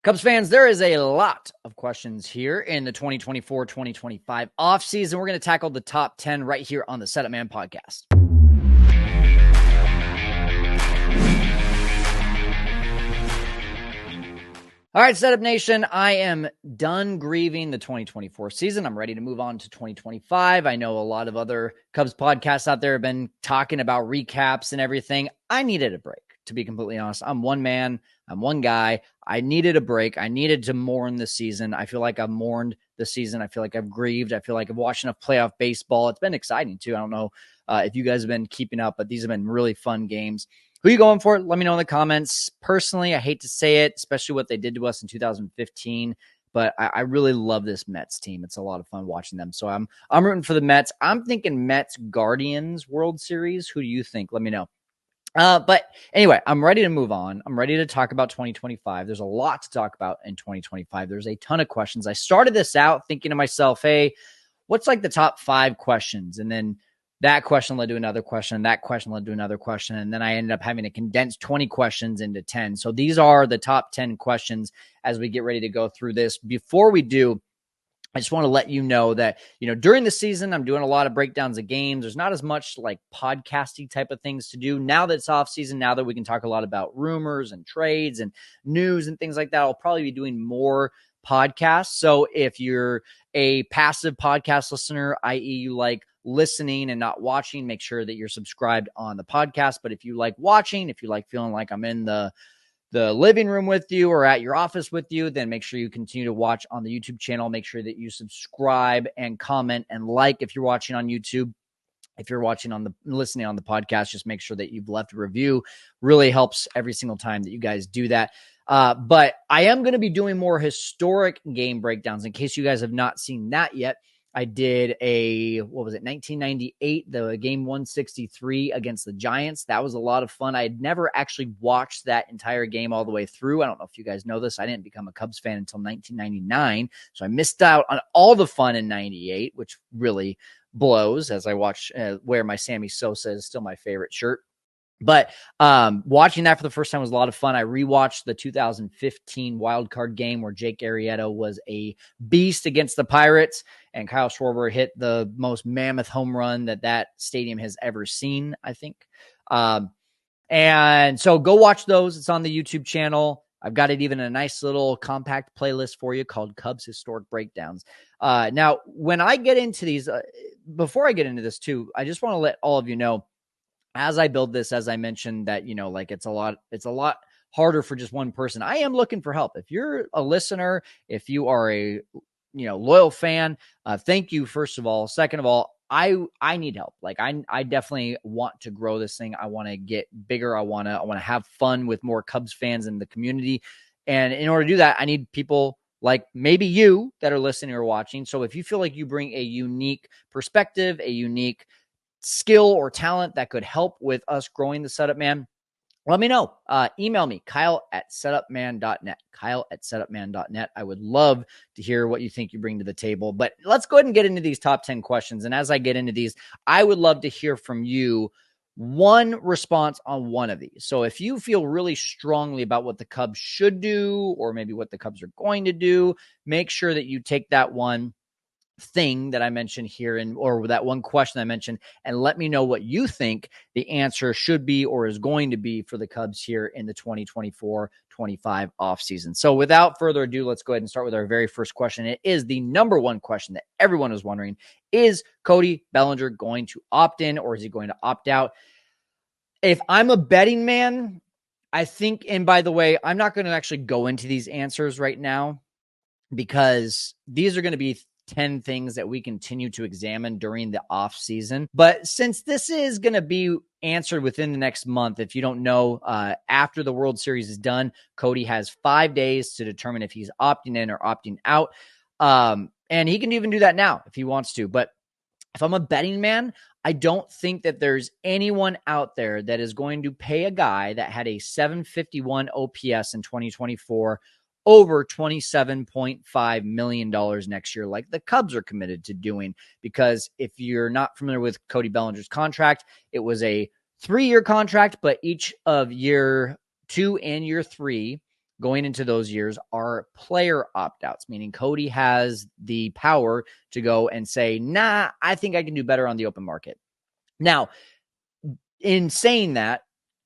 Cubs fans, there is a lot of questions here in the 2024-2025 offseason. We're going to tackle the top 10 right here on the Setup Man podcast. All right, Setup Nation, I am done grieving the 2024 season. I'm ready to move on to 2025. I know a lot of other Cubs podcasts out there have been talking about recaps and everything. I needed a break, to be completely honest. I'm one man. I'm one guy. I needed a break. I needed to mourn the season. I feel like I've mourned the season. I feel like I've grieved. I feel like I've watched enough playoff baseball. It's been exciting, too. I don't know if you guys have been keeping up, but these have been really fun games. Who are you going for? Let me know in the comments. Personally, I hate to say it, especially what they did to us in 2015, but I really love this Mets team. It's a lot of fun watching them. So I'm rooting for the Mets. I'm thinking Mets Guardians World Series. Who do you think? Let me know. But anyway, I'm ready to move on. I'm ready to talk about 2025. There's a lot to talk about in 2025. There's a ton of questions. I started this out thinking to myself, hey, what's like the top 5 questions? And then that question led to another question. That question led to another question. And then I ended up having to condense 20 questions into 10. So these are the top 10 questions as we get ready to go through this. Before we do, I just want to let you know that, during the season, I'm doing a lot of breakdowns of games. There's not as much like podcasting type of things to do. Now that it's off season, now that we can talk a lot about rumors and trades and news and things like that, I'll probably be doing more podcasts. So if you're a passive podcast listener, i.e. you like listening and not watching, make sure that you're subscribed on the podcast. But if you like watching, if you like feeling like I'm in the living room with you or at your office with you, then make sure you continue to watch on the YouTube channel. Make sure that you subscribe and comment and like if you're watching on YouTube. If you're listening on the podcast, just make sure that you've left a review. Really helps every single time that you guys do that. But I am going to be doing more historic game breakdowns in case you guys have not seen that yet. I did 1998, the game 163 against the Giants. That was a lot of fun. I had never actually watched that entire game all the way through. I don't know if you guys know this. I didn't become a Cubs fan until 1999. So I missed out on all the fun in 98, which really blows as I watch, wear my Sammy Sosa is still my favorite shirt. But watching that for the first time was a lot of fun. I rewatched the 2015 wild card game where Jake Arrieta was a beast against the Pirates, and Kyle Schwarber hit the most mammoth home run that stadium has ever seen, I think. And so go watch those. It's on the YouTube channel. I've got it even a nice little compact playlist for you called Cubs Historic Breakdowns. Now, when I get into these, before I get into this too, I just want to let all of you know, as I build this, as I mentioned that, it's a lot harder for just one person. I am looking for help. If you're a listener, if you are a, loyal fan, thank you. First of all. Second of all, I need help. Like I definitely want to grow this thing. I want to get bigger. I want to have fun with more Cubs fans in the community. And in order to do that, I need people like maybe you that are listening or watching. So if you feel like you bring a unique perspective, a unique skill or talent that could help with us growing the Setup Man, let me know. Email me, Kyle@setupman.net. Kyle@setupman.net. I would love to hear what you think you bring to the table. But let's go ahead and get into these top 10 questions. And as I get into these, I would love to hear from you one response on one of these. So if you feel really strongly about what the Cubs should do, or maybe what the Cubs are going to do, make sure that you take that one thing that I mentioned here or that one question I mentioned and let me know what you think the answer should be or is going to be for the Cubs here in the 2024-25 offseason. So without further ado, let's go ahead and start with our very first question. It is the number one question that everyone is wondering. Is Cody Bellinger going to opt in or is he going to opt out? If I'm a betting man, I think, and by the way, I'm not going to actually go into these answers right now because these are going to be 10 things that we continue to examine during the off season. But since this is going to be answered within the next month, if you don't know, after the World Series is done, Cody has 5 days to determine if he's opting in or opting out. And he can even do that now if he wants to. But if I'm a betting man, I don't think that there's anyone out there that is going to pay a guy that had a 751 OPS in 2024 over $27.5 million next year, like the Cubs are committed to doing. Because if you're not familiar with Cody Bellinger's contract, it was a 3-year contract, but each of year 2 and year 3, going into those years are player opt-outs, meaning Cody has the power to go and say, nah, I think I can do better on the open market. Now, in saying that,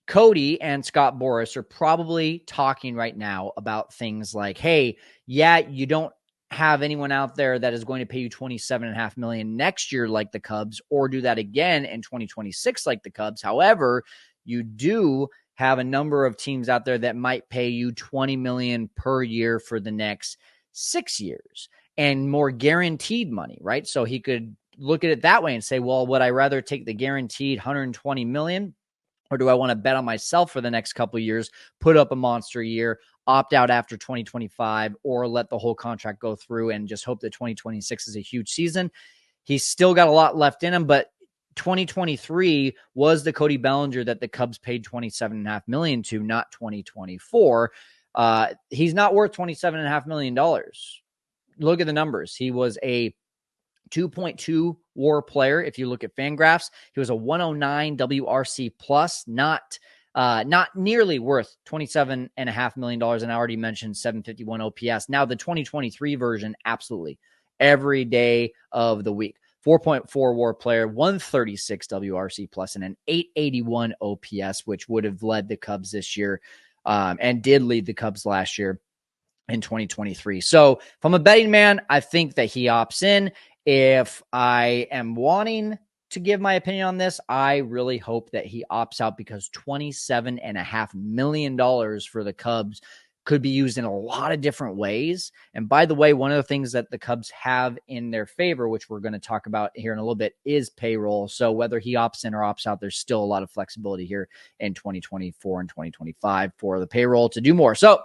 Cody and Scott Boras are probably talking right now about things like, hey, yeah, you don't have anyone out there that is going to pay you $27.5 million next year like the Cubs, or do that again in 2026 like the Cubs. However, you do have a number of teams out there that might pay you $20 million per year for the next 6 years and more guaranteed money, right? So he could look at it that way and say, well, would I rather take the guaranteed $120 million, or do I want to bet on myself for the next couple of years, put up a monster year, opt out after 2025, or let the whole contract go through and just hope that 2026 is a huge season? He's still got a lot left in him, but 2023 was the Cody Bellinger that the Cubs paid $27.5 million to, not 2024. He's not worth $27.5 million. Look at the numbers. He was a 2.2 WAR player. If you look at Fangraphs, he was a 109 WRC plus, not nearly worth $27.5 million. And I already mentioned 751 OPS. Now the 2023 version, absolutely every day of the week. 4.4 WAR player, 136 WRC plus, and an 881 OPS, which would have led the Cubs this year, and did lead the Cubs last year in 2023. So if I'm a betting man, I think that he opts in. If I am wanting to give my opinion on this, I really hope that he opts out, because $27.5 million for the Cubs could be used in a lot of different ways. And by the way, one of the things that the Cubs have in their favor, which we're going to talk about here in a little bit, is payroll. So whether he opts in or opts out, there's still a lot of flexibility here in 2024 and 2025 for the payroll to do more. So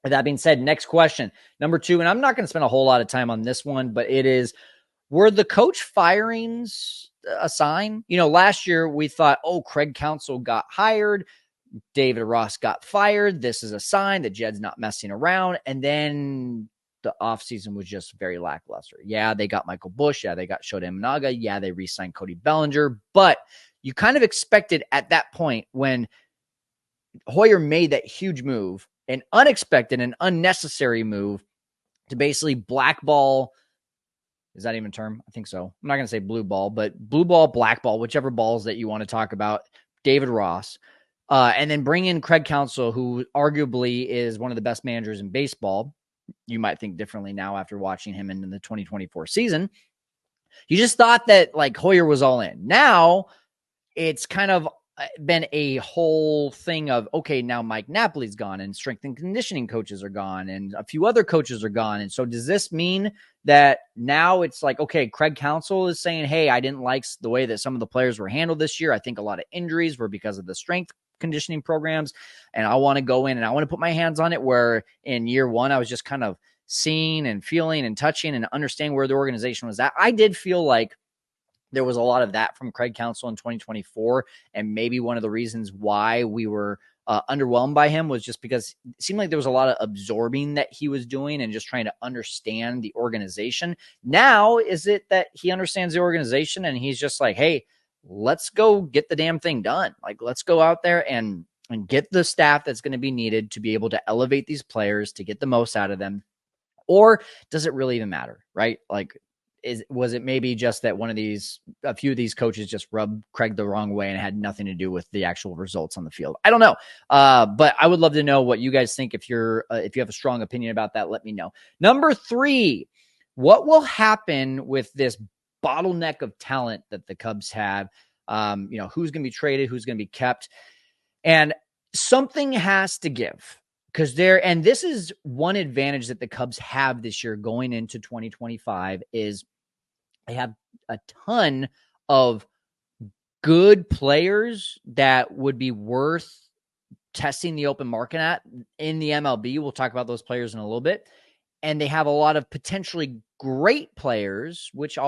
with that being said, next question, number 2, and I'm not going to spend a whole lot of time on this one, but it is, were the coach firings a sign? You know, last year we thought, oh, Craig Counsell got hired, David Ross got fired. This is a sign that Jed's not messing around. And then the offseason was just very lackluster. Yeah, they got Michael Busch. Yeah, they got Shota Imanaga. Yeah, they re-signed Cody Bellinger. But you kind of expected at that point, when Hoyer made that huge move, an unexpected and unnecessary move to basically blackball. Is that even a term? I think so. I'm not going to say blue ball, but blue ball, black ball, whichever balls that you want to talk about, David Ross. And then bring in Craig Counsell, who arguably is one of the best managers in baseball. You might think differently now after watching him in the 2024 season. You just thought that like Hoyer was all in. Now it's kind of been a whole thing of, okay, now Mike Napoli's gone and strength and conditioning coaches are gone and a few other coaches are gone. And so does this mean that now it's like, okay, Craig Counsell is saying, hey, I didn't like the way that some of the players were handled this year. I think a lot of injuries were because of the strength conditioning programs, and I want to go in and I want to put my hands on it, where in year one I was just kind of seeing and feeling and touching and understanding where the organization was at. I did feel like there was a lot of that from Craig Counsell in 2024, and maybe one of the reasons why we were underwhelmed by him was just because it seemed like there was a lot of absorbing that he was doing and just trying to understand the organization. Now, is it that he understands the organization and he's just like, hey, let's go get the damn thing done. Like, let's go out there and get the staff that's going to be needed to be able to elevate these players, to get the most out of them? Or does it really even matter, right? Like, was it maybe just that a few of these coaches just rubbed Craig the wrong way and it had nothing to do with the actual results on the field? I don't know. But I would love to know what you guys think. If you have a strong opinion about that, let me know. Number 3, what will happen with this bottleneck of talent that the Cubs have? Who's going to be traded, who's going to be kept, and something has to give, because this is one advantage that the Cubs have this year going into 2025 is they have a ton of good players that would be worth testing the open market at in the MLB. We'll talk about those players in a little bit. And they have a lot of potentially great players, which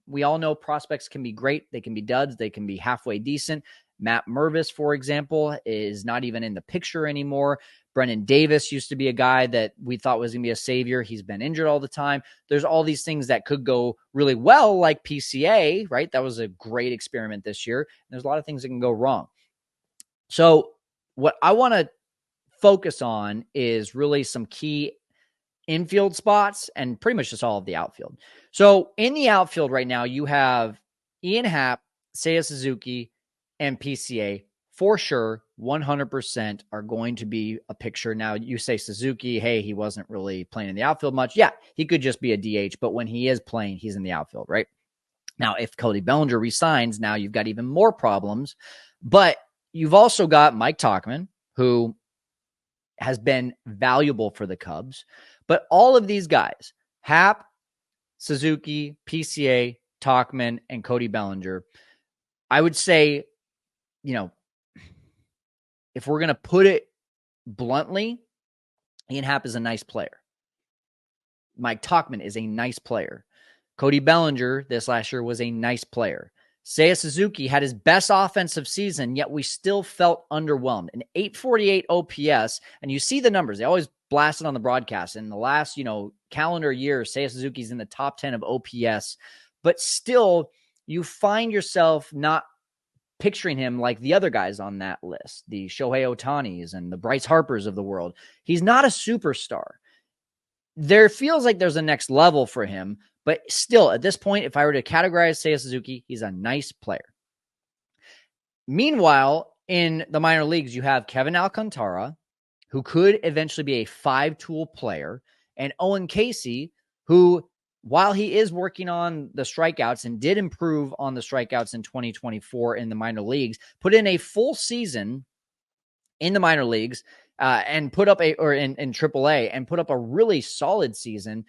we all know prospects can be great. They can be duds. They can be halfway decent. Matt Mervis, for example, is not even in the picture anymore. Brennan Davis used to be a guy that we thought was going to be a savior. He's been injured all the time. There's all these things that could go really well, like PCA, right? That was a great experiment this year. There's a lot of things that can go wrong. So what I want to focus on is really some key infield spots and pretty much just all of the outfield. So in the outfield right now, you have Ian Happ, Seiya Suzuki, and PCA for sure, 100% are going to be a picture. Now, you say Suzuki, hey, he wasn't really playing in the outfield much. Yeah, he could just be a DH, but when he is playing, he's in the outfield, right? Now, if Cody Bellinger resigns, now you've got even more problems. But you've also got Mike Tauchman, who has been valuable for the Cubs. But all of these guys, Happ, Suzuki, PCA, Tauchman, and Cody Bellinger, I would say, if we're going to put it bluntly, Ian Happ is a nice player. Mike Tauchman is a nice player. Cody Bellinger this last year was a nice player. Seiya Suzuki had his best offensive season, yet we still felt underwhelmed. An 848 OPS, and you see the numbers. They always blast it on the broadcast. In the last, calendar year, Seiya Suzuki's in the top 10 of OPS, but still you find yourself not picturing him like the other guys on that list, the Shohei Ohtanis and the Bryce Harpers of the world. He's not a superstar. There feels like there's a next level for him, but still, at this point, if I were to categorize Seiya Suzuki, he's a nice player. Meanwhile, in the minor leagues, you have Kevin Alcantara, who could eventually be a 5-tool player, and Owen Casey, who, while he is working on the strikeouts and did improve on the strikeouts in 2024 in the minor leagues, put in a full season in the minor leagues and put up in AAA and put up a really solid season,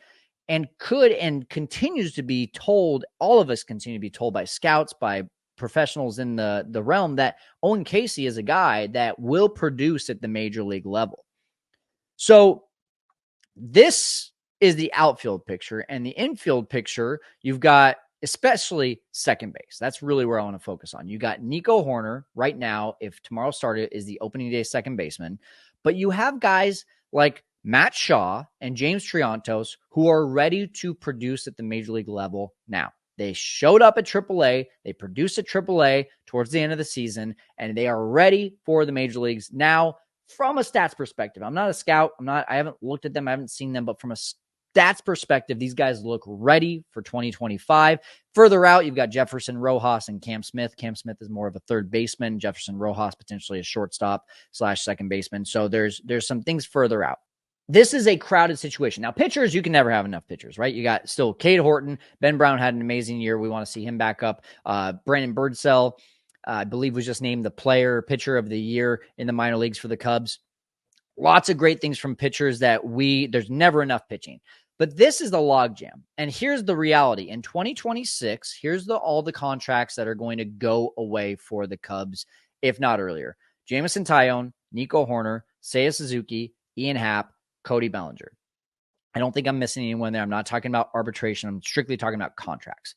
and could and continues to be told, all of us continue to be told by scouts, by professionals in the realm, that Owen Casey is a guy that will produce at the major league level. So this is the outfield picture, and the infield picture, you've got especially second base. That's really where I want to focus on. You got Nico Horner right now, if tomorrow started, is the opening day second baseman, but you have guys like Matt Shaw and James Triantos who are ready to produce at the major league level now. They showed up at AAA, they produced at AAA towards the end of the season, and they are ready for the major leagues now. From a stats perspective, I'm not a scout. I haven't looked at them. I haven't seen them, but from a stats perspective, these guys look ready for 2025. Further out, you've got Jefferson Rojas and Cam Smith. Cam Smith is more of a third baseman. Jefferson Rojas potentially a shortstop/second baseman. So there's some things further out. This is a crowded situation. Now, pitchers, you can never have enough pitchers, right? You got still Cade Horton. Ben Brown had an amazing year. We want to see him back up. Brandon Birdsell, I believe, was just named the pitcher of the year in the minor leagues for the Cubs. Lots of great things from pitchers there's never enough pitching. But this is the logjam. And here's the reality. In 2026, here's all the contracts that are going to go away for the Cubs, if not earlier. Jameson Taillon, Nico Horner, Seiya Suzuki, Ian Happ, Cody Bellinger. I don't think I'm missing anyone there. I'm not talking about arbitration. I'm strictly talking about contracts.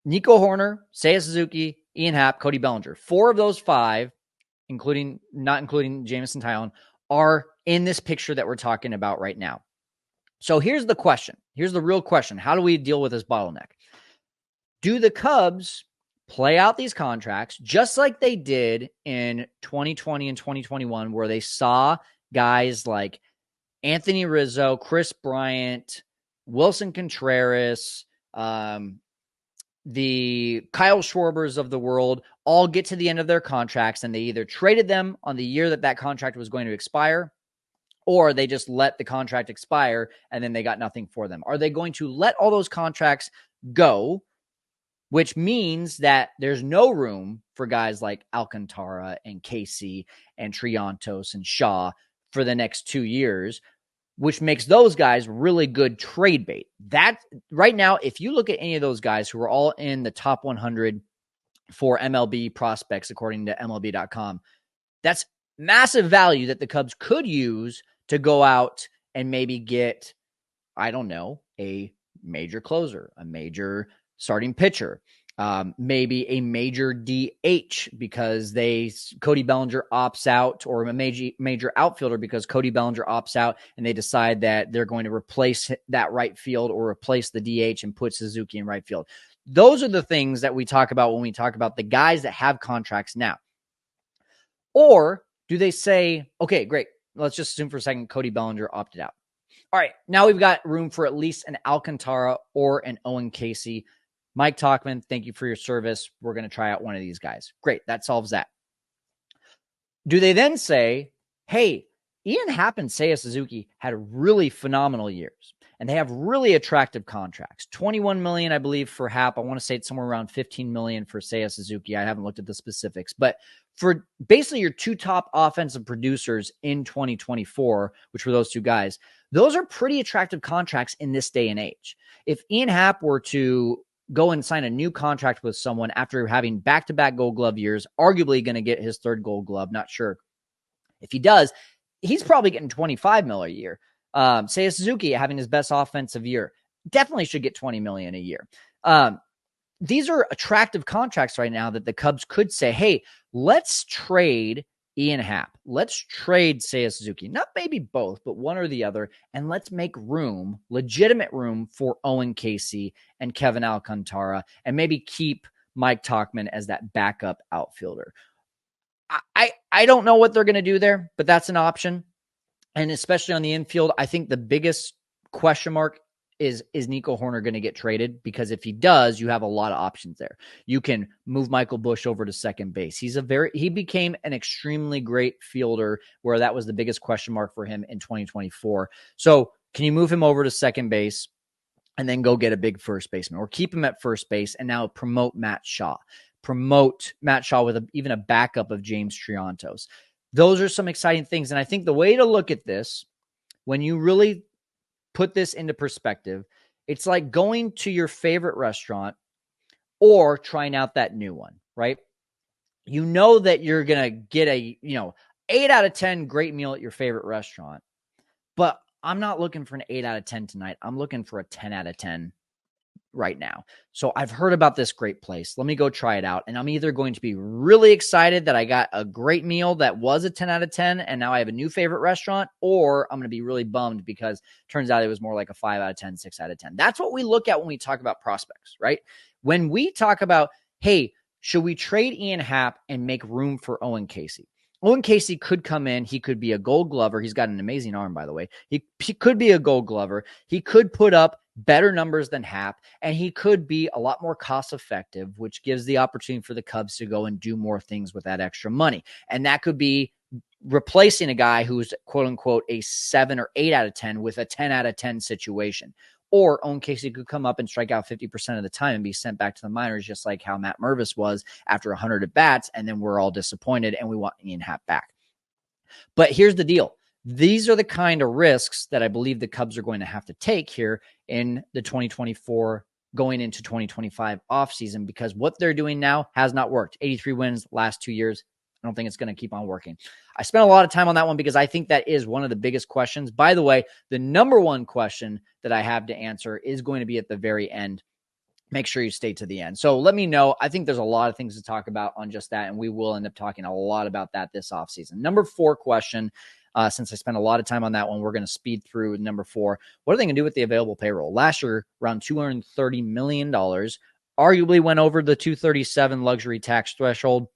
Nico Horner, Seiya Suzuki, Ian Happ, Cody Bellinger. 4 of those 5, not including Jameson Taillon, are in this picture that we're talking about right now. So here's the question. Here's the real question. How do we deal with this bottleneck? Do the Cubs play out these contracts just like they did in 2020 and 2021, where they saw guys like Anthony Rizzo, Chris Bryant, Wilson Contreras, the Kyle Schwarbers of the world all get to the end of their contracts, and they either traded them on the year that contract was going to expire, or they just let the contract expire and then they got nothing for them? Are they going to let all those contracts go, which means that there's no room for guys like Alcantara and Casey and Triantos and Shaw for the next 2 years, which makes those guys really good trade bait? That right now, if you look at any of those guys who are all in the top 100 for MLB prospects, according to MLB.com, that's massive value that the Cubs could use to go out and maybe get, I don't know, a major closer, a major starting pitcher, maybe a major DH because Cody Bellinger opts out, or a major outfielder because Cody Bellinger opts out, and they decide that they're going to replace that right field or replace the DH and put Suzuki in right field. Those are the things that we talk about when we talk about the guys that have contracts now. Or Do they say, okay, great. Let's just assume for a second Cody Bellinger opted out. All right, now we've got room for at least an Alcantara or an Owen Casey. Mike Tauchman, thank you for your service. We're going to try out one of these guys. Great, that solves that. Do they then say, hey, Ian Happ and Seiya Suzuki had really phenomenal years, and they have really attractive contracts. $21 million, I believe, for Happ. I want to say it's somewhere around $15 million for Seiya Suzuki. I haven't looked at the specifics, but for basically your two top offensive producers in 2024, which were those two guys, those are pretty attractive contracts in this day and age. If Ian Happ were to go and sign a new contract with someone after having back-to-back Gold Glove years, arguably going to get his third Gold Glove, not sure. If he does, he's probably getting $25 million a year. Seiya Suzuki having his best offensive year definitely should get $20 million a year. These are attractive contracts right now that the Cubs could say, hey, let's trade Ian Happ. Let's trade Seiya Suzuki. Not maybe both, but one or the other. And let's make room, legitimate room for Owen Casey and Kevin Alcantara, and maybe keep Mike Tauchman as that backup outfielder. I don't know what they're going to do there, but that's an option. And especially on the infield, I think the biggest question mark is Nico Hoerner going to get traded? Because if he does, you have a lot of options there. You can move Michael Busch over to second base. He became an extremely great fielder, where that was the biggest question mark for him in 2024. So can you move him over to second base and then go get a big first baseman, or keep him at first base and now promote Matt Shaw with even a backup of James Triantos? Those are some exciting things. And I think the way to look at this, when you really put this into perspective, it's like going to your favorite restaurant or trying out that new one, right? You know that you're going to get a, 8 out of 10 great meal at your favorite restaurant, but I'm not looking for an 8 out of 10 tonight. I'm looking for a 10 out of 10 right now. So I've heard about this great place. Let me go try it out. And I'm either going to be really excited that I got a great meal that was a 10 out of 10 and now I have a new favorite restaurant, or I'm going to be really bummed because it turns out it was more like a 5 out of 10, 6 out of 10. That's what we look at when we talk about prospects, right? When we talk about, hey, should we trade Ian Happ and make room for Owen Casey? Owen Casey could come in. He could be a Gold Glover. He's got an amazing arm, by the way. He could be a Gold Glover. He could put up better numbers than Happ, and he could be a lot more cost effective, which gives the opportunity for the Cubs to go and do more things with that extra money. And that could be replacing a guy who's quote unquote a 7 or 8 out of 10 with a 10 out of 10 situation. Or Owen Casey could come up and strike out 50% of the time and be sent back to the minors, just like how Matt Mervis was after 100 at bats. And then we're all disappointed and we want Ian Happ back. But here's the deal. These are the kind of risks that I believe the Cubs are going to have to take here in the 2024 going into 2025 offseason, because what they're doing now has not worked. 83 wins last 2 years. I don't think it's going to keep on working. I spent a lot of time on that one because I think that is one of the biggest questions. By the way, the number one question that I have to answer is going to be at the very end. Make sure you stay to the end. So let me know. I think there's a lot of things to talk about on just that, and we will end up talking a lot about that this offseason. Number 4 question, since I spent a lot of time on that one, we're going to speed through number 4. What are they going to do with the available payroll? Last year, around $230 million, arguably went over the 237 luxury tax threshold.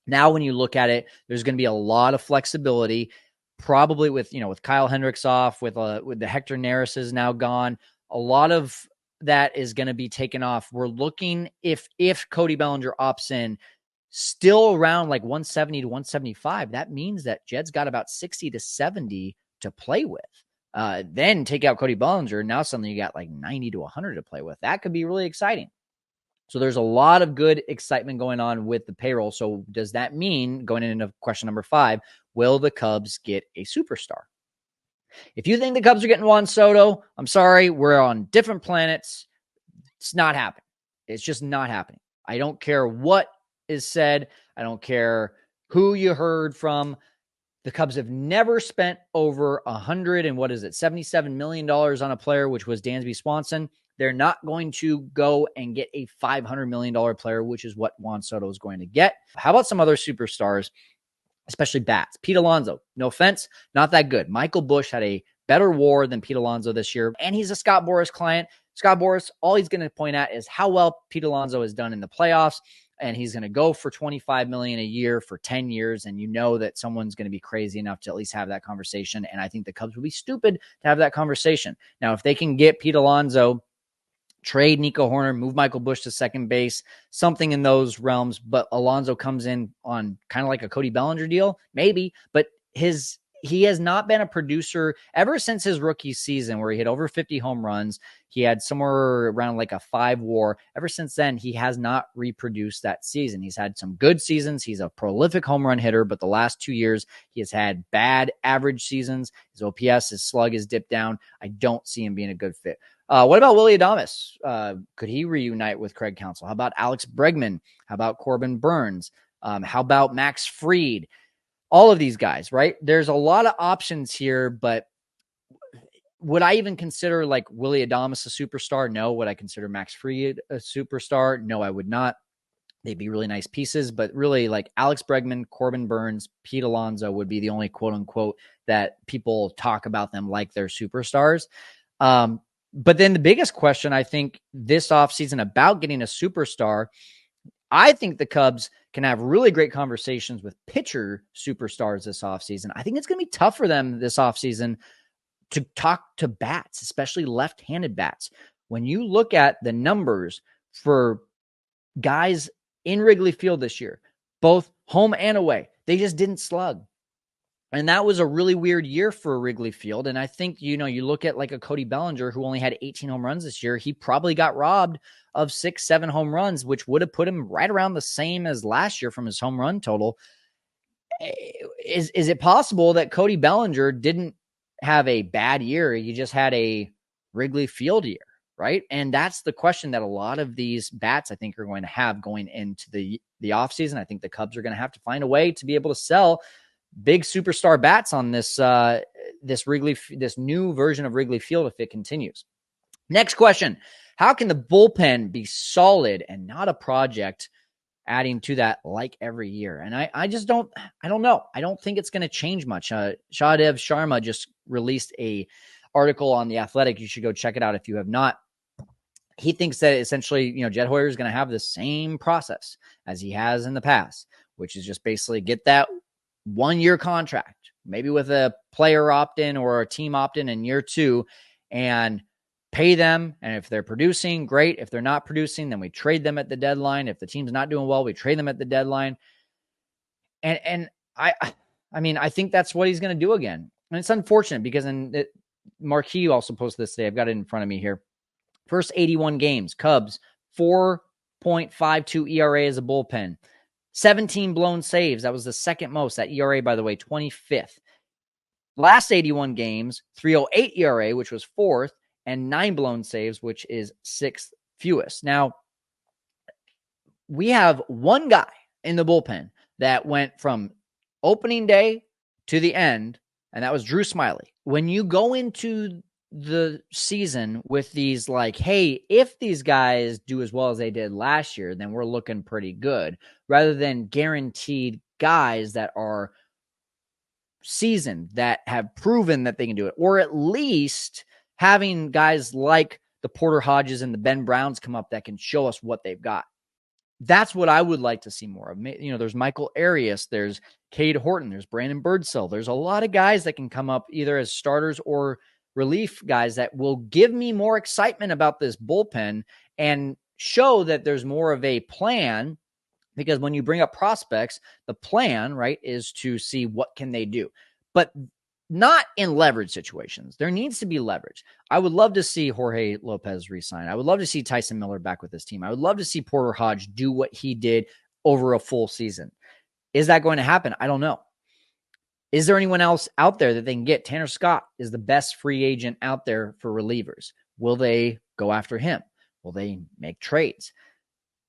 Now, when you look at it, there's going to be a lot of flexibility, probably with Kyle Hendricks off, with the Hector Neris is now gone. A lot of that is going to be taken off. We're looking, if Cody Bellinger opts in, still around like 170 to 175. That means that Jed's got about 60 to 70 to play with. Then take out Cody Bellinger. Now suddenly you got like 90 to 100 to play with. That could be really exciting. So there's a lot of good excitement going on with the payroll. So does that mean, going into question number 5, will the Cubs get a superstar? If you think the Cubs are getting Juan Soto, I'm sorry, we're on different planets. It's not happening. It's just not happening. I don't care what is said. I don't care who you heard from. The Cubs have never spent over $77 million on a player, which was Dansby Swanson. They're not going to go and get a $500 million player, which is what Juan Soto is going to get. How about some other superstars, especially bats? Pete Alonso, no offense, not that good. Michael Busch had a better WAR than Pete Alonso this year, and he's a Scott Boras client. Scott Boras, all he's going to point at is how well Pete Alonso has done in the playoffs. and he's going to go for $25 million a year for 10 years. And you know that someone's going to be crazy enough to at least have that conversation. And I think the Cubs would be stupid to have that conversation. Now, if they can get Pete Alonso, trade Nico Horner, move Michael Busch to second base, something in those realms, but Alonso comes in on kind of like a Cody Bellinger deal, maybe, but he has not been a producer ever since his rookie season where he hit over 50 home runs. He had somewhere around like a 5 WAR. Ever since then, he has not reproduced that season. He's had some good seasons. He's a prolific home run hitter, but the last 2 years, he has had bad average seasons. His OPS, his slug is dipped down. I don't see him being a good fit. What about Willy Adames? Could he reunite with Craig Counsell? How about Alex Bregman? How about Corbin Burns? How about Max Fried? All of these guys, right? There's a lot of options here, but would I even consider like Willy Adames a superstar? No. Would I consider Max Fried a superstar? No, I would not. They'd be really nice pieces, but really like Alex Bregman, Corbin Burns, Pete Alonso would be the only quote unquote that people talk about them like they're superstars. But then the biggest question, I think, this offseason about getting a superstar, I think the Cubs can have really great conversations with pitcher superstars this offseason. I think it's going to be tough for them this offseason to talk to bats, especially left-handed bats. When you look at the numbers for guys in Wrigley Field this year, both home and away, they just didn't slug. And that was a really weird year for Wrigley Field. And I think, you look at like a Cody Bellinger who only had 18 home runs this year. He probably got robbed of 6-7 home runs, which would have put him right around the same as last year from his home run total. Is it possible that Cody Bellinger didn't have a bad year? He just had a Wrigley Field year, right? And that's the question that a lot of these bats, I think, are going to have going into the offseason. I think the Cubs are going to have to find a way to be able to sell big superstar bats on this new version of Wrigley Field if it continues. Next question. How can the bullpen be solid and not a project, adding to that like every year? And I don't know. I don't think it's going to change much. Shahdev Sharma just released a article on The Athletic. You should go check it out if you have not. He thinks that essentially, Jed Hoyer is going to have the same process as he has in the past, which is just basically get that 1-year contract, maybe with a player opt-in or a team opt-in in year 2, and pay them. And if they're producing, great. If they're not producing, then we trade them at the deadline. If the team's not doing well, we trade them at the deadline. And I think that's what he's going to do again. And it's unfortunate because Marquis also posted this today. I've got it in front of me here. First 81 games, Cubs, 4.52 ERA as a bullpen. 17 blown saves. That was the second most. That ERA, by the way, 25th. Last 81 games, 3.08 ERA, which was 4th, and 9 blown saves, which is 6th fewest. Now, we have one guy in the bullpen that went from opening day to the end, and that was Drew Smyly. When you go into the season with these like, hey, if these guys do as well as they did last year, then we're looking pretty good, rather than guaranteed guys that are seasoned, that have proven that they can do it, or at least having guys like the Porter Hodges and the Ben Browns come up that can show us what they've got. That's what I would like to see more of. There's Michael Arias, there's Cade Horton, there's Brandon Birdsell. There's a lot of guys that can come up either as starters or relief guys that will give me more excitement about this bullpen and show that there's more of a plan, because when you bring up prospects, the plan, right, is to see what can they do, but not in leverage situations. There needs to be leverage. I would love to see Jorge Lopez resign. I would love to see Tyson Miller back with this team. I would love to see Porter Hodge do what he did over a full season. Is that going to happen? I don't know. Is there anyone else out there that they can get? Tanner Scott is the best free agent out there for relievers. Will they go after him? Will they make trades?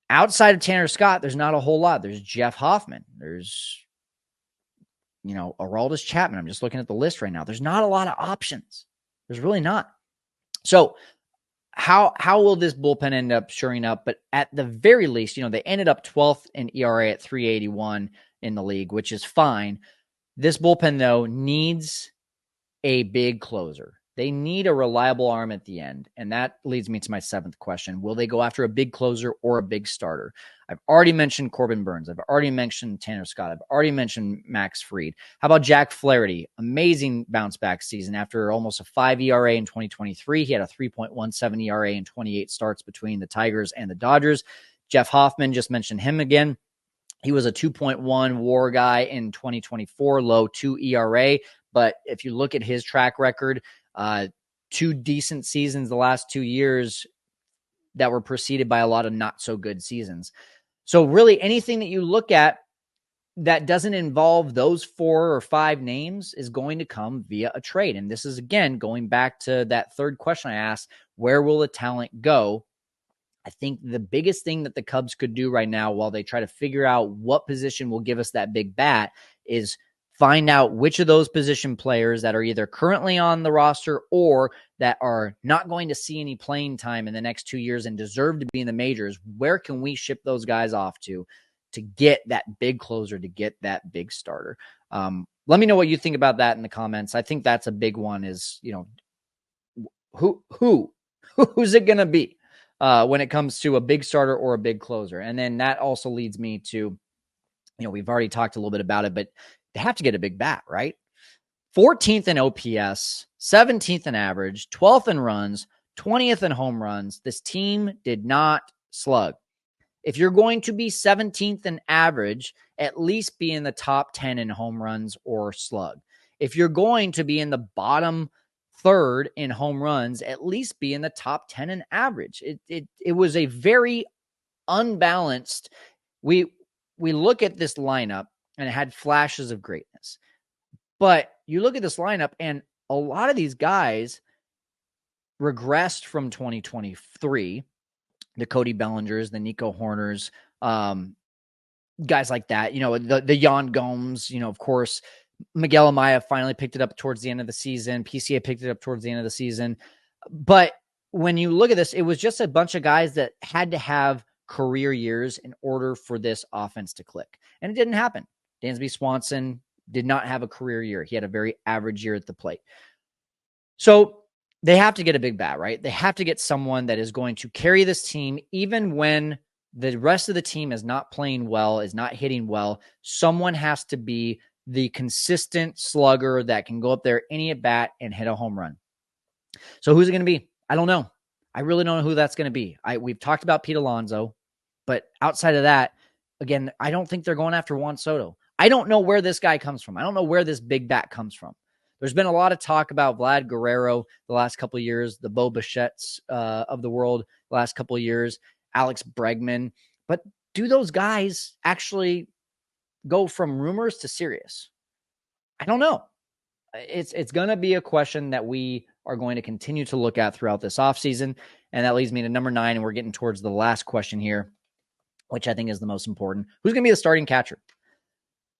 Outside of Tanner Scott, there's not a whole lot. There's Jeff Hoffman. There's, Aroldis Chapman. I'm just looking at the list right now. There's not a lot of options. There's really not. So how will this bullpen end up shoring up? But at the very least, they ended up 12th in ERA at 381 in the league, which is fine. This bullpen, though, needs a big closer. They need a reliable arm at the end. And that leads me to my seventh question. Will they go after a big closer or a big starter? I've already mentioned Corbin Burns. I've already mentioned Tanner Scott. I've already mentioned Max Fried. How about Jack Flaherty? Amazing bounce back season. After almost a 5 ERA in 2023, he had a 3.17 ERA in 28 starts between the Tigers and the Dodgers. Jeff Hoffman, just mentioned him again. He was a 2.1 WAR guy in 2024, low 2 ERA. But if you look at his track record, 2 decent seasons the last 2 years that were preceded by a lot of not so good seasons. So really anything that you look at that doesn't involve those 4 or 5 names is going to come via a trade. And this is, again, going back to that third question I asked, where will the talent go? I think the biggest thing that the Cubs could do right now while they try to figure out what position will give us that big bat is find out which of those position players that are either currently on the roster or that are not going to see any playing time in the next 2 years and deserve to be in the majors. Where can we ship those guys off to get that big closer, to get that big starter? Let me know what you think about that in the comments. I think that's a big one is, who's it going to be when it comes to a big starter or a big closer? And then that also leads me to, we've already talked a little bit about it, but they have to get a big bat, right? 14th in OPS, 17th in average, 12th in runs, 20th in home runs. This team did not slug. If you're going to be 17th in average, at least be in the top 10 in home runs or slug. If you're going to be in the bottom third in home runs, at least be in the top 10 in average. It was a very unbalanced. We look at this lineup and it had flashes of greatness. But you look at this lineup and a lot of these guys regressed from 2023, the Cody Bellingers, the Nico Horners, guys like that, the Yan Gomes, of course, Miguel Amaya finally picked it up towards the end of the season. PCA picked it up towards the end of the season. But when you look at this, it was just a bunch of guys that had to have career years in order for this offense to click. And it didn't happen. Dansby Swanson did not have a career year. He had a very average year at the plate. So they have to get a big bat, right? They have to get someone that is going to carry this team even when the rest of the team is not playing well, is not hitting well. Someone has to be the consistent slugger that can go up there any at bat and hit a home run. So who's it going to be? I don't know. I really don't know who that's going to be. We've talked about Pete Alonso, but outside of that, again, I don't think they're going after Juan Soto. I don't know where this guy comes from. I don't know where this big bat comes from. There's been a lot of talk about Vlad Guerrero the last couple of years, the Bo Bichette's of the world the last couple of years, Alex Bregman. But do those guys actually go from rumors to serious? I don't know. It's going to be a question that we are going to continue to look at throughout this offseason. And that leads me to number 9, and we're getting towards the last question here, which I think is the most important. Who's going to be the starting catcher?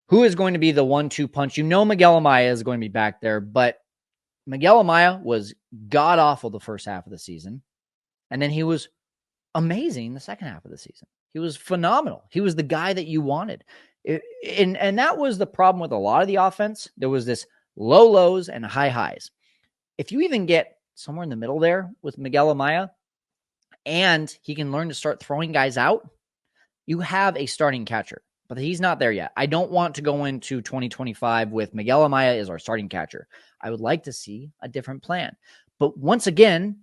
Who is going to be the 1-2 punch? Miguel Amaya is going to be back there, but Miguel Amaya was god-awful the first half of the season, and then he was amazing the second half of the season. He was phenomenal. He was the guy that you wanted. And that was the problem with a lot of the offense. There was this low lows and high highs. If you even get somewhere in the middle there with Miguel Amaya, and he can learn to start throwing guys out, you have a starting catcher. But he's not there yet. I don't want to go into 2025 with Miguel Amaya as our starting catcher. I would like to see a different plan. But once again,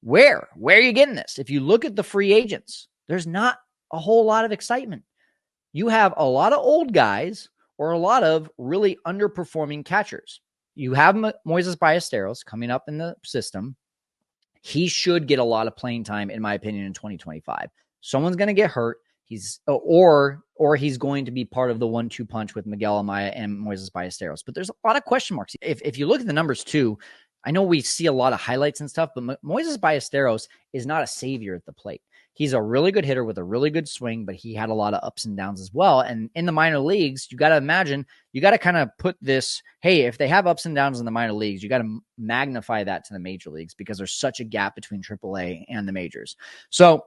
where are you getting this? If you look at the free agents, there's not a whole lot of excitement. You have a lot of old guys or a lot of really underperforming catchers. You have Moises Ballesteros coming up in the system. He should get a lot of playing time, in my opinion, in 2025. Someone's going to get hurt. He's going to be part of the 1-2 punch with Miguel Amaya and Moises Ballesteros. But there's a lot of question marks. If you look at the numbers too, I know we see a lot of highlights and stuff, but Moises Ballesteros is not a savior at the plate. He's a really good hitter with a really good swing, but he had a lot of ups and downs as well. And in the minor leagues, you got to imagine, you got to kind of put this, hey, if they have ups and downs in the minor leagues, you got to magnify that to the major leagues because there's such a gap between AAA and the majors. So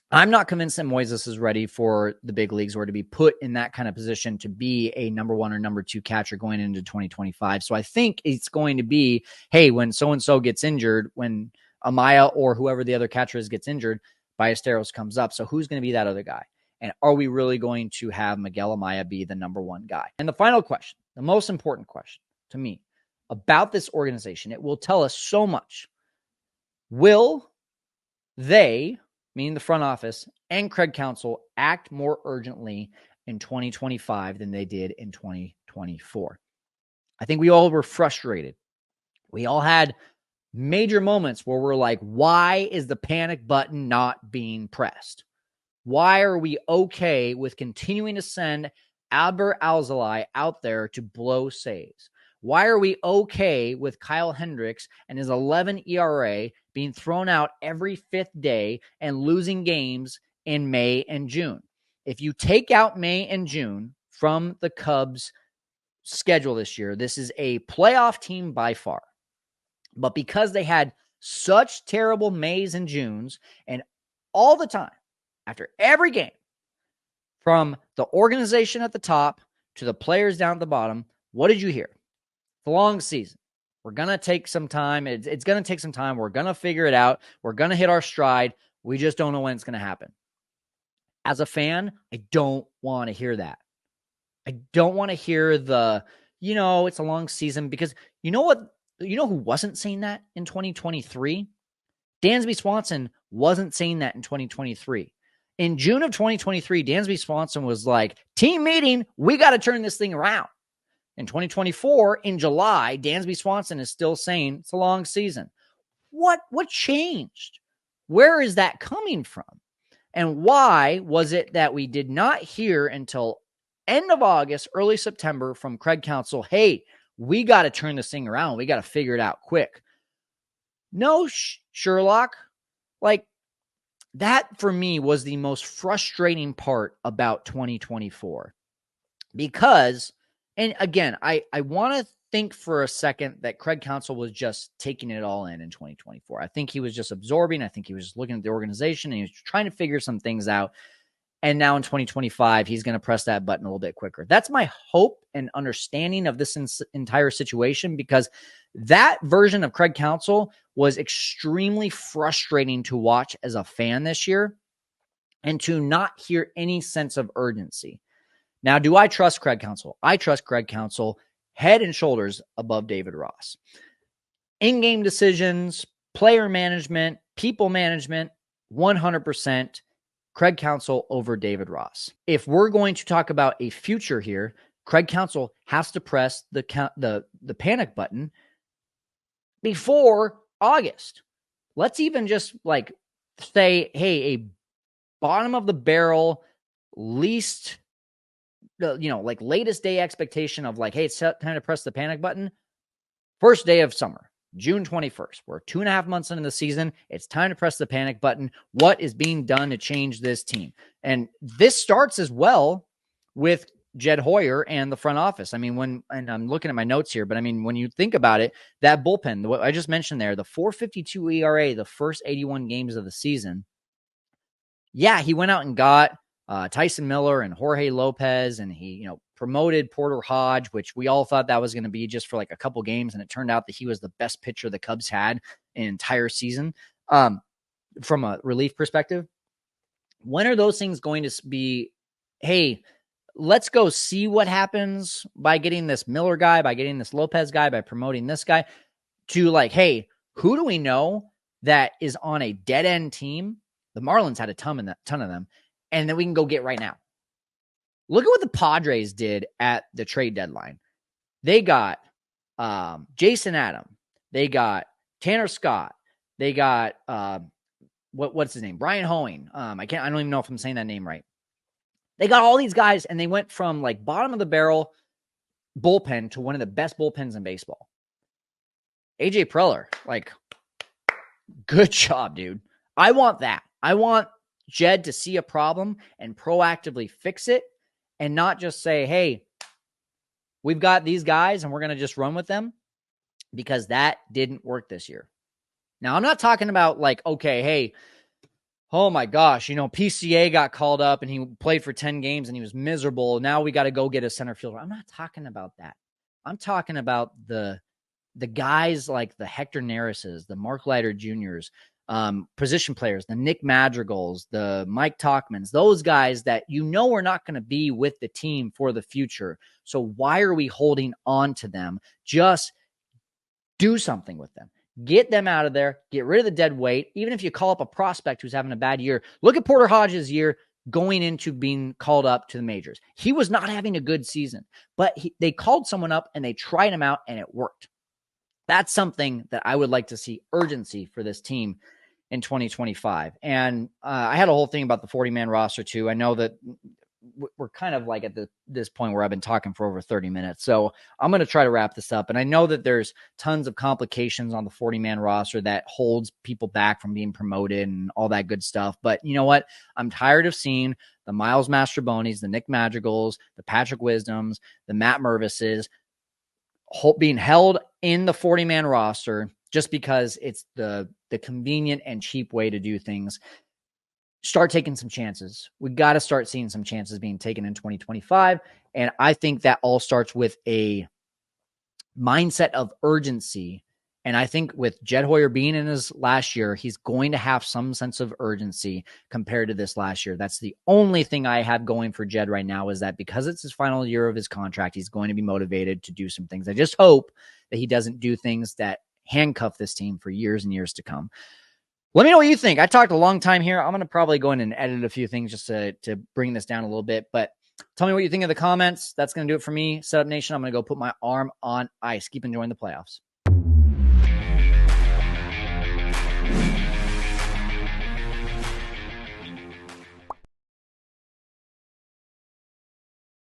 I'm not convinced that Moises is ready for the big leagues or to be put in that kind of position to be a number 1 or number 2 catcher going into 2025. So I think it's going to be, hey, when so-and-so gets injured, when Amaya or whoever the other catcher is gets injured, Ballesteros comes up. So who's going to be that other guy? And are we really going to have Miguel Amaya be the number 1 guy? And the final question, the most important question to me about this organization, it will tell us so much. Will they, meaning the front office, and Craig Counsell, act more urgently in 2025 than they did in 2024? I think we all were frustrated. We all had major moments where we're like, why is the panic button not being pressed? Why are we okay with continuing to send Albert Alzolay out there to blow saves? Why are we okay with Kyle Hendricks and his 11 ERA being thrown out every 5th day and losing games in May and June? If you take out May and June from the Cubs' schedule this year, this is a playoff team by far. But because they had such terrible Mays and Junes, and all the time, after every game, from the organization at the top to the players down at the bottom, what did you hear? It's a long season. We're going to take some time. It's going to take some time. We're going to figure it out. We're going to hit our stride. We just don't know when it's going to happen. As a fan, I don't want to hear that. I don't want to hear the, it's a long season, because you know what? You know who wasn't saying that in 2023? Dansby Swanson wasn't saying that in 2023. In June of 2023, Dansby Swanson was like, team meeting, we got to turn this thing around. In 2024, in July, Dansby Swanson is still saying it's a long season. What changed? Where is that coming from? And why was it that we did not hear until end of August, early September from Craig Counsell, hey, we got to turn this thing around. We got to figure it out quick. No, Sherlock. Like, that for me was the most frustrating part about 2024. Because, and again, I want to think for a second that Craig Counsell was just taking it all in 2024. I think he was just absorbing. I think he was just looking at the organization and he was trying to figure some things out. And now in 2025, he's going to press that button a little bit quicker. That's my hope and understanding of this entire situation, because that version of Craig Counsell was extremely frustrating to watch as a fan this year, and to not hear any sense of urgency. Now, do I trust Craig Counsell? I trust Craig Counsell head and shoulders above David Ross. In-game decisions, player management, people management, 100%. Craig Counsell over David Ross. If we're going to talk about a future here, Craig Counsell has to press the panic button before August. Let's even just say, hey, a bottom of the barrel, latest day expectation of hey, it's time to press the panic button. First day of summer, June 21st. We're 2.5 months into the season. It's time to press the panic button. What is being done to change this team? And this starts as well with Jed Hoyer and the front office. I mean, and I'm looking at my notes here, but I mean, when you think about it, that bullpen, what I just mentioned there, the 4.52 ERA, the first 81 games of the season. Yeah, he went out and got Tyson Miller and Jorge Lopez, and he, promoted Porter Hodge, which we all thought that was going to be just for a couple games. And it turned out that he was the best pitcher the Cubs had an entire season from a relief perspective. When are those things going to be, hey, let's go see what happens by getting this Miller guy, by getting this Lopez guy, by promoting this guy, to hey, who do we know that is on a dead end team? The Marlins had a ton of them, and then we can go get right now. Look at what the Padres did at the trade deadline. They got Jason Adam. They got Tanner Scott. They got what's his name? Brian Hoeing. I don't even know if I'm saying that name right. They got all these guys, and they went from bottom of the barrel bullpen to one of the best bullpens in baseball. AJ Preller, good job, dude. I want that. I want Jed to see a problem and proactively fix it, and not just say, hey, we've got these guys and we're going to just run with them, because that didn't work this year. Now, I'm not talking about okay, hey, Oh my gosh. PCA got called up and he played for 10 games and he was miserable. Now we got to go get a center fielder. I'm not talking about that. I'm talking about the guys like the Hector Neris's, the Mark Leiter Juniors, position players, the Nick Madrigals, the Mike Talkmans, those guys that are not going to be with the team for the future. So why are we holding on to them? Just do something with them. Get them out of there. Get rid of the dead weight. Even if you call up a prospect who's having a bad year, look at Porter Hodges' year going into being called up to the majors. He was not having a good season, but they called someone up and they tried him out and it worked. That's something that I would like to see urgency for this team in 2025. And I had a whole thing about the 40-man roster too. I know that we're kind of like at this point where I've been talking for over 30 minutes. So I'm going to try to wrap this up. And I know that there's tons of complications on the 40-man roster that holds people back from being promoted and all that good stuff. But you know what? I'm tired of seeing the Miles Mastrobonis, the Nick Madrigals, the Patrick Wisdoms, the Matt Mervises being held in the 40-man roster just because it's the convenient and cheap way to do things. Start taking some chances. We got to start seeing some chances being taken in 2025. And I think that all starts with a mindset of urgency. And I think with Jed Hoyer being in his last year, he's going to have some sense of urgency compared to this last year. That's the only thing I have going for Jed right now, is that because it's his final year of his contract, he's going to be motivated to do some things. I just hope that he doesn't do things that handcuff this team for years and years to come. Let me know what you think. I talked a long time here. I'm going to probably go in and edit a few things just to bring this down a little bit. But tell me what you think in the comments. That's going to do it for me. Setup Nation, I'm going to go put my arm on ice. Keep enjoying the playoffs.